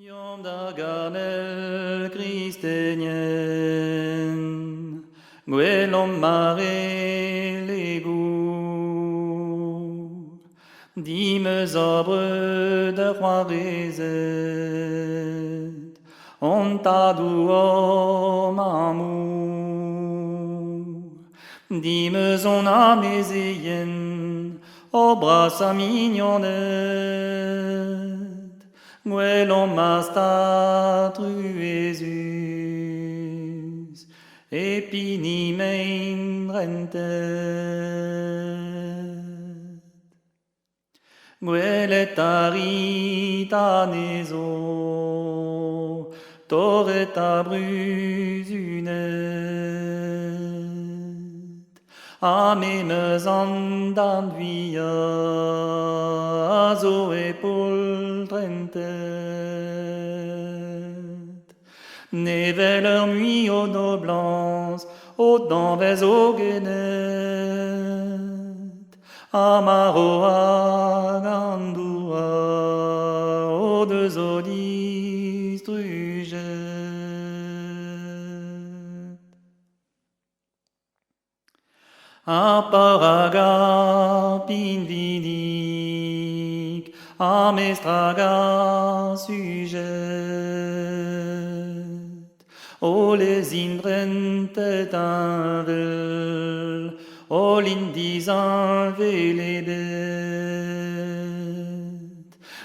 Yom da garnel Christenien, gwellom mare legou, dime zobre de roarezet, on tadou om amour, dime zon amezeyen, o brasa mignonet, gwellom mastat ruezus, epini mein rentet. Gwellet arit anezo, torret abruzunet, amemeus an danduia, zo epol trentet. Nevel ur mui o noblans, o danvez o genet, amaro hag an doua, o deus o distruget. Ar parag ar pinvidik, ar mestrag ar sujet, o les indrentet anvel, o l'indiz anvelebet,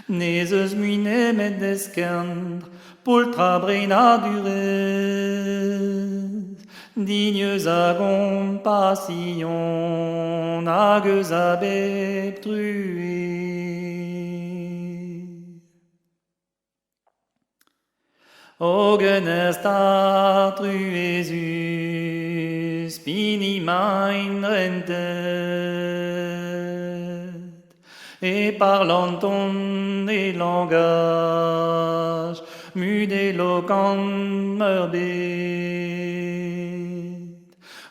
nez eus muinemet deskern, poultra breina duret, digneus a gomp passion, hag eus a bep truet. O genest a truezus, pini mein rentet, et parlant ton et langage, mud éloquent merbet,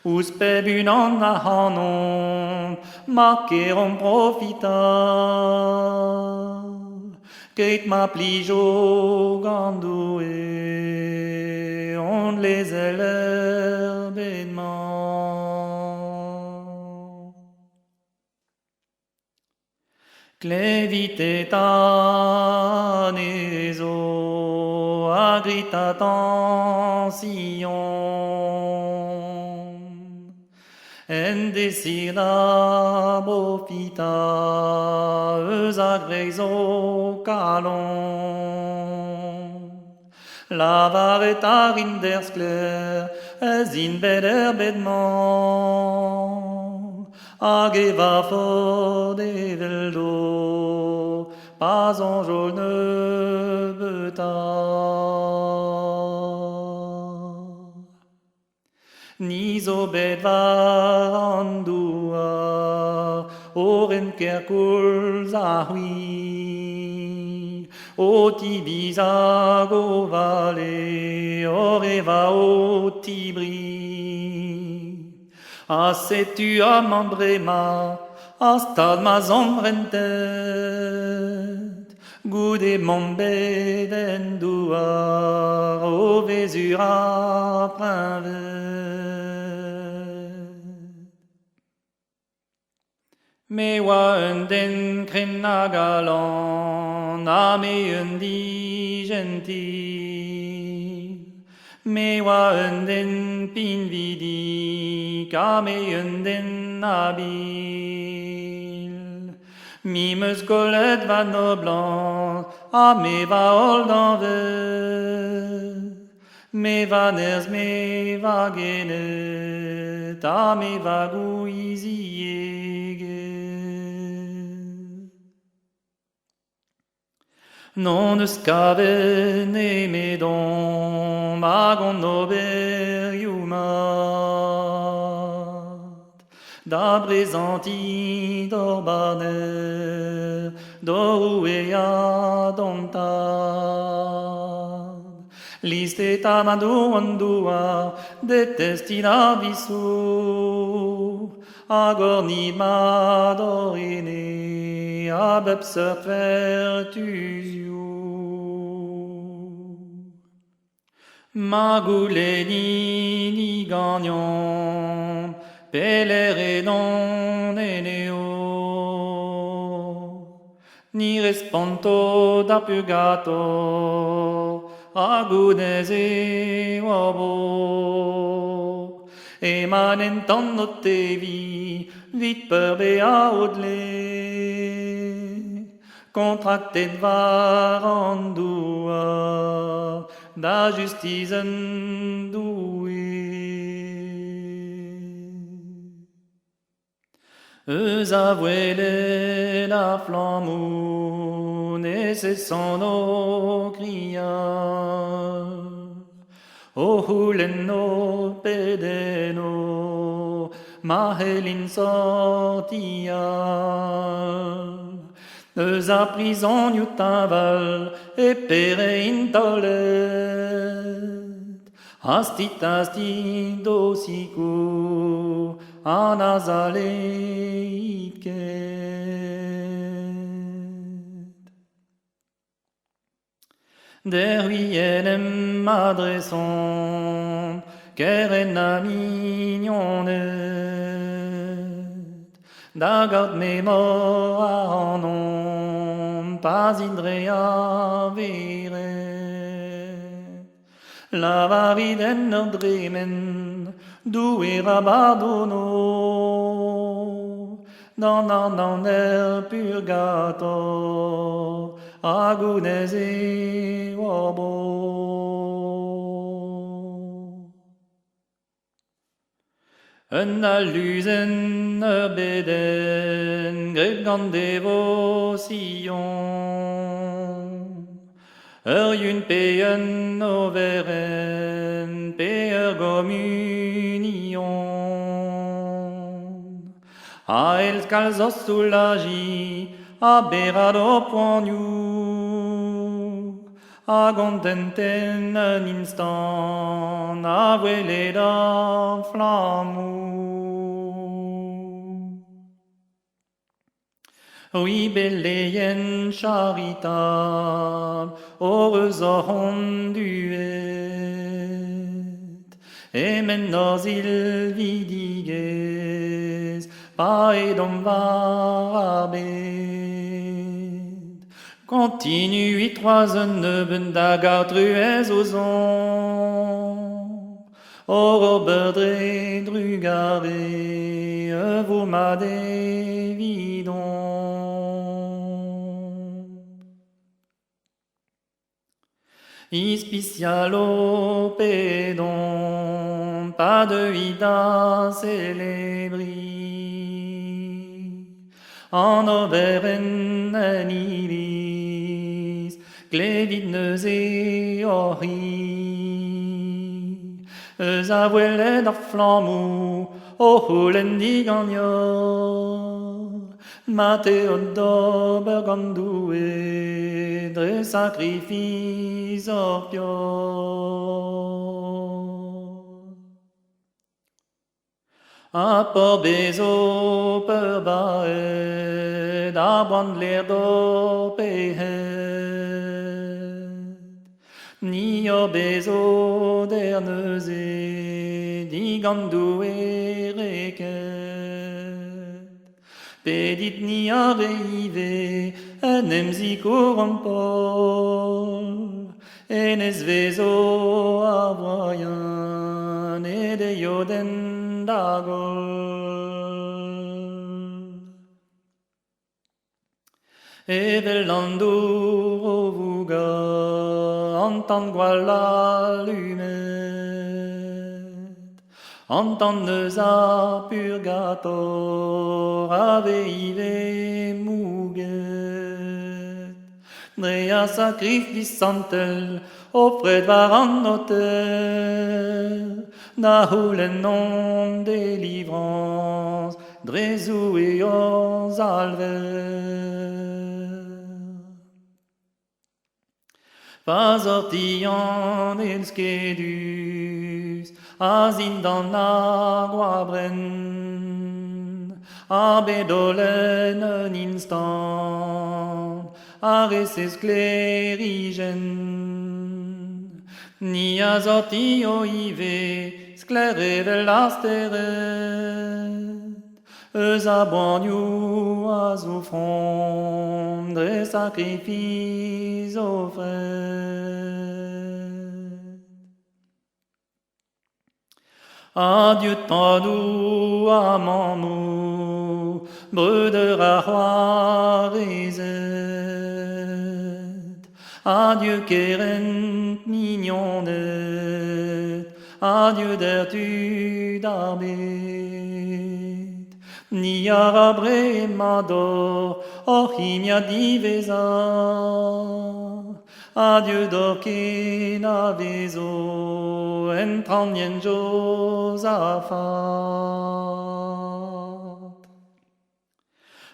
ouz peb unan a hanon, markeron profital, ket ma plijo gando e on les ailer bedman. Clevite tanezo, agrita tension, en desira profita, eus agreizo kalon. Lavaret ar inderskler, ez in beder bedman, hag eva ford evel do, pas an jaune beutar. Ni zo bet war an douar, oren kerkoulz a hui, o tibiz hag o vale, o reva o tibri. A setu a mambrema, a stad ma zomrentet, goude mon beden douar, o vezur a prinvet. Me oa un den kren a galan, a me un di gentil, me oa un den pinvidik, a me un den habil. Mi meus gollet va noblan, a me va ol d'anvet, me va nerz, me va genet, a me va gouiziege. Non eus kaven e medon, hag on oberioù mat, da brezanti d'or barner, d'or ouea dontad. Listet a madou an doua, detestin a bissou, hag or nid ma dorine, a bep seurt vertuzioù. Maguleni ni gagnon, pelere non eneo, ni responto da purgato, agudese wabo, emanentan notevi, vit per bea odle, contracted varandua, da justisen doué. Eus avouele la flamme, nécessant nos crias, o huleno pedeno, mahelin sortia. Eus a prison iutaval, e pere intolet, asti dosico, anazale itket. Der huienem adressant, keren mignonet, dagard mémor anon, pas indrea vere. La variden dremen, doué rabardono, dans purgato, agunese wabo. Un allusen beden, grep gant devotion, yun peyen overen, peyer communion. A el calzos soulagi, a berado poignou, a contenten un instant, a voué da flamou. Oui, beleyen charitable, heureuse honduet, et maintenant il vidigues, pas et dom varabet. Continue trois neuven dagar truez aux on, au roberdre drugare, vous m'avez vidon. Ispicialo pédon, pas de vida célébri, en overen anilis, clévidnes et ori, eus avouele da flamou, o hulen digagnor, Mateo d'ober gandoué, dre sacrifice orpior. A por bezo per baed, a brand l'air d'or pehet, ni o bezo d'erneuze, di gandoué reket. Pedit ni arrive, en emzico rampol, en esvezo a voyan, e de yoden dagol. E velando rovuga, antan guala lumet, antan neuza purgator, aveive muget. Drea sacrificantel, offred varan noter, da hulen non délivrance, drezu et os alver. Pas ortillan els quedus, azin dan agua bren, a bedolen un instant, a reses clerigen, Ni azoti o ive, sclere velasteret, eus a banioù a zoufron, dre sacrifice offret. Adieu tandou a mamou, breder a c'hoarezet. Adieu keren mignonet, adieu d'ertu d'arbet. Ni arabre mador, orchimia diveza. Adieu d'orken a vezo, entranien Josaphat.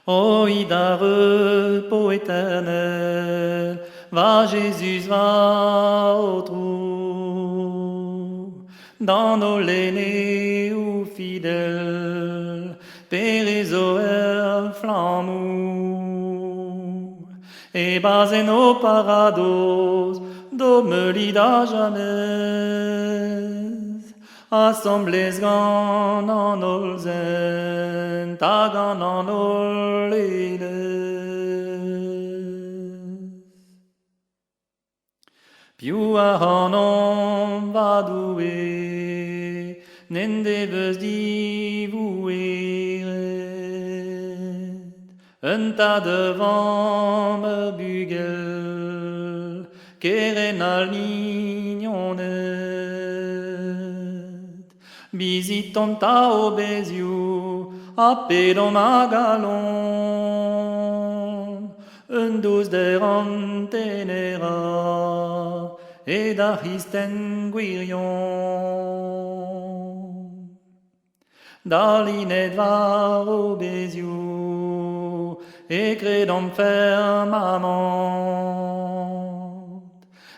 O ida repos éternel, va Jésus, va au trou. Dans nos l'aînés ou fidèles, Pérézoer flammou. Et basen o parados, domelid a jamais. Assemblés gant an olzen, tag an ol Più a hanom va doué, n'en deveus divoueret. Un tas devant me bugel, keren al mignonet. Biziton ta obeziou, a pedom a galon. Un douz d'eran tenera, et d'aristen gwirion. Dalinet var obeziou, et credom fermament.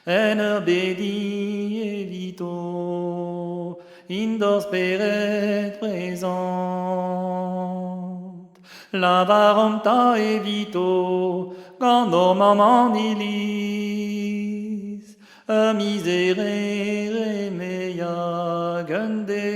En ur bedi evito, in dor speret présent. Lavarom ta evito, gant ur maman ilis, ur miserere mea, gun de